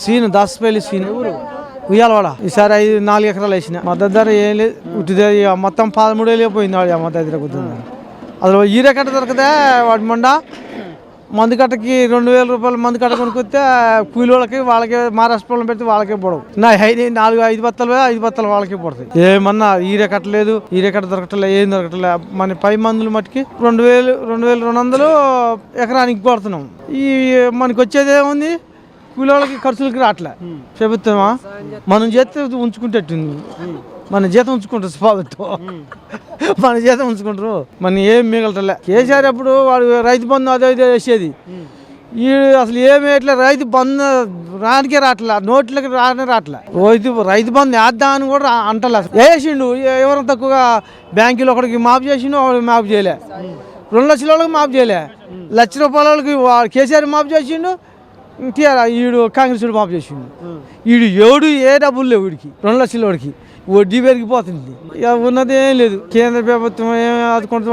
scene దాసపల్లి scene Uyyalawada ఈసారి 4 ఎకరాలు వేసిన మద్దతు ధర ఏం లేదు ఉట్టిదే మొత్తం 13,000 పోయింది వాడు మద్దతు ధర కుదురుతుంది అసలు ఈరే కట్ట దొరకదే వాడి మొండ మందు కట్టకి 2,000 రూపాయలు మందు కట్ట కొనుక్కొస్తే కూలి వాళ్ళకి మహారాష్ట్రలో పెడితే వాళ్ళకే పొడవు నా 4-5 బత్తలు 5 బత్తలు వాళ్ళకే పడతాయి ఏమన్నా ఈరే కట్టలేదు ఈరే కట్ట దొరకట్లే ఏం దొరకట్లే మన పై మందులు మట్టుకి 2,200 ఎకరానికి కొడుతున్నాం ఈ మనకి వచ్చేది ఏముంది కూలి వాళ్ళకి ఖర్చులకి రావట్లే ప్రభుత్వమా మనం చేస్తే ఉంచుకుంటట్టుంది మన జీతం ఉంచుకుంటారు ప్రభుత్వం మన జీతం ఉంచుకుంటారు మన ఏం మిగలటలే కేసీఆర్ అప్పుడు వాడు రైతు బంధు అదే వేసేది ఈ అసలు ఏమి వేయట్లే రైతు బంధు రానికే రావట్లే నోట్లకి రావట్లే రైతు బంధు వేద్దామని కూడా అంటలే వేసిండు ఎవరు తక్కువగా బ్యాంకులో ఒకడికి మాఫ్ చేసిండు ఒకడికి మాఫ్ చేయలే 2 లక్షల వాళ్ళకి మాఫ్ చేయలే 1,00,000 రూపాయల వాళ్ళకి కేసీఆర్ మాఫ్ చేసిండు ఈడు కాంగ్రెస్ మాఫ్ చేసిండు ఈడు ఏ డబ్బులు లేవు వీడికి 2 లక్షల వాడికి వడ్డీ పెరిగిపోతుంది ఇక ఉన్నది ఏం లేదు కేంద్ర ప్రభుత్వం ఏం ఆదుకుంటుంది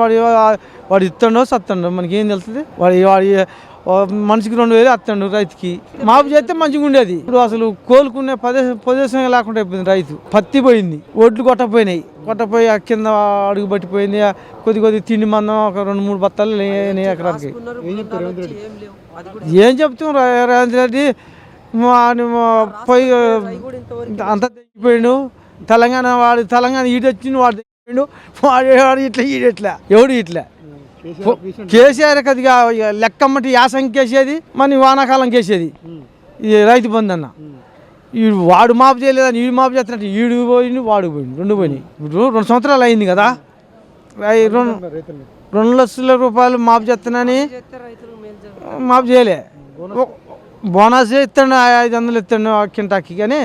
వాడు ఇస్తాడో సత్తాడో మనకి ఏం తెలుస్తుంది వాడి మనిషికి 2,000 వస్తాడు రైతుకి మాపు చేస్తే మంచిగా ఉండేది ఇప్పుడు అసలు కోలుకునే ప్రదేశం లేకుండా అయిపోయింది రైతు పత్తి పోయింది ఒడ్లు కొట్టపోయినాయి కొట్టపోయి కింద అడుగు పట్టిపోయింది కొద్ది తిండి మందం ఒక 2-3 బత్తాలు లేని ఎకరానికి ఏం చెప్తాం రేవంత్ రెడ్డి పోయి అంతా తెగిపోయిండు తెలంగాణ ఈడొచ్చిండు వాడు తెగిపోయిండు వాడు ఇట్లా ఈడెట్లా ఎవడు ఇట్లా కేసీఆర్ కదిగా లెక్కమ్మటి యాసంగి కేసేది మన వానాకాలం కేసేది ఇది రైతు బంధు అన్న ఈడు వాడు మాపు చేయలేదని ఈడు మాపు చేస్తున్నట్టు ఈడు పోయిండు వాడు పోయిండు 2 పోయినాయి ఇప్పుడు 2 సంవత్సరాలు అయింది కదా 2 లక్షల రూపాయలు మాపు చేస్తానని మాపు చేయలే బోనస్ ఇస్తాడు 500 ఇస్తాడు కింటాకి కానీ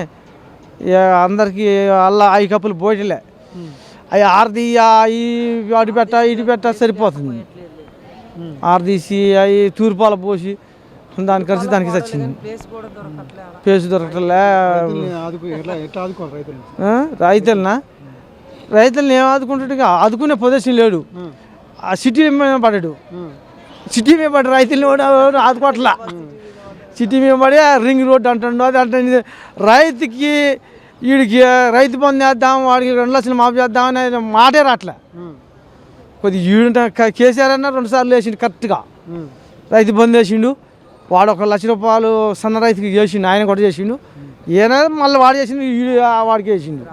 అందరికి అలా 5 కప్పులు పోటీలే అవి ఆర్దీయా వాటి ఇటు పెట్ట సరిపోతుంది ఆర్దీసి అవి తూర్పాల పోసి దాని ఖర్చు దానికి వచ్చింది పేసు దొరకట్లే రైతులను ఏం ఆదుకుంటాడు ఆదుకునే ప్రదేశం లేడు ఆ సిటీ మీద పడాడు సిటీ మీద పడి రైతులను కూడా ఆదుకోవట్లా సిటీ మీద పడి రింగ్ రోడ్డు అంటాడు అది అంటే రైతుకి వీడికి రైతు బంధు వేద్దాం వాడికి 2 లక్షలు మాఫ్ చేద్దాం అనేది మాటే రాట్లే కొద్దిగా ఈడు కేసీఆర్ అన్న 2 సార్లు వేసిండు కరెక్ట్గా రైతు బంధు వేసిండు వాడు 1,00,000 రూపాయలు సన్న రైతుకి చేసిండు ఆయన కూడా చేసిండు ఈయన మళ్ళీ వాడు చేసిండు వాడికి వేసిండు